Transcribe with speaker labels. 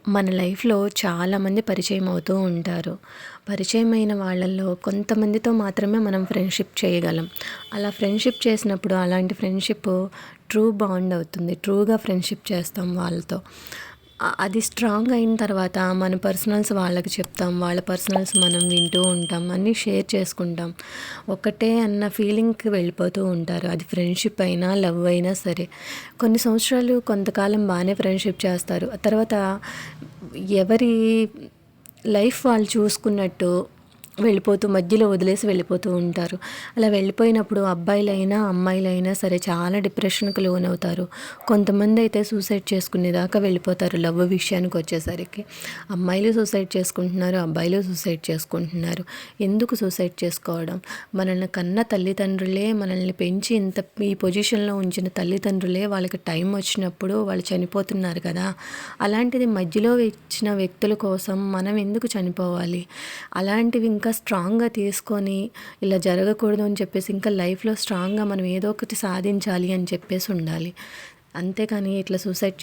Speaker 1: మన లైఫ్‌లో చాలామంది పరిచయం అవుతూ ఉంటారు. పరిచయమైన వాళ్ళల్లో కొంతమందితో మాత్రమే మనం ఫ్రెండ్‌షిప్ చేయగలం. అలా ఫ్రెండ్‌షిప్ చేసినప్పుడు అలాంటి ఫ్రెండ్‌షిప్ ట్రూ బాండ్ అవుతుంది. ట్రూగా ఫ్రెండ్‌షిప్ చేస్తాం వాళ్ళతో. అది స్ట్రాంగ్ అయిన తర్వాత మన పర్సనల్స్ వాళ్ళకి చెప్తాం. వాళ్ళ పర్సనల్స్ మనం వింటూ ఉంటాం. అన్నీ షేర్ చేసుకుంటాం. ఒకటే అన్న ఫీలింగ్‌కి వెళ్ళిపోతూ ఉంటారు. అది ఫ్రెండ్‌షిప్ అయినా, లవ్ అయినా సరే. కొన్ని సంవత్సరాలు కొంతకాలం బానే ఫ్రెండ్‌షిప్ చేస్తారు. ఆ తర్వాత ఎవరి లైఫ్ వాళ్ళు చూసుకున్నట్టు వెళ్ళిపోతూ మధ్యలో వదిలేసి వెళ్ళిపోతూ ఉంటారు. అలా వెళ్ళిపోయినప్పుడు అబ్బాయిలైనా, అమ్మాయిలైనా సరే చాలా డిప్రెషన్‌కి లోనవుతారు. కొంతమందయితే సూసైడ్ చేసుకునేదాకా వెళ్ళిపోతారు లవ్ విషయానికొచ్చేసరికి. అమ్మాయిలు సూసైడ్ చేసుకుంటున్నారు, అబ్బాయిలు సూసైడ్ చేసుకుంటున్నారు. ఎందుకు సూసైడ్ చేసుకోవడం? మనల్ని కన్న తల్లిదండ్రులే, మనల్ని పెంచి ఇంత ఈ పొజిషన్‌లో ఉంచిన తల్లిదండ్రులే వాళ్ళకి టైం వచ్చినప్పుడు వాళ్ళు చనిపోతున్నారు కదా! అలాంటిది మధ్యలో ఇచ్చిన వ్యక్తుల కోసం మనం ఎందుకు చనిపోవాలి? అలాంటివి ఇంకా స్ట్రాంగ్‌గా తీసుకొని ఇలా జరగకూడదు అని చెప్పేసి ఇంకా లైఫ్‌లో స్ట్రాంగ్‌గా మనం ఏదో ఒకటి సాధించాలి అని చెప్పేసి ఉండాలి. అంతేకాని ఇట్లా సూసైడ్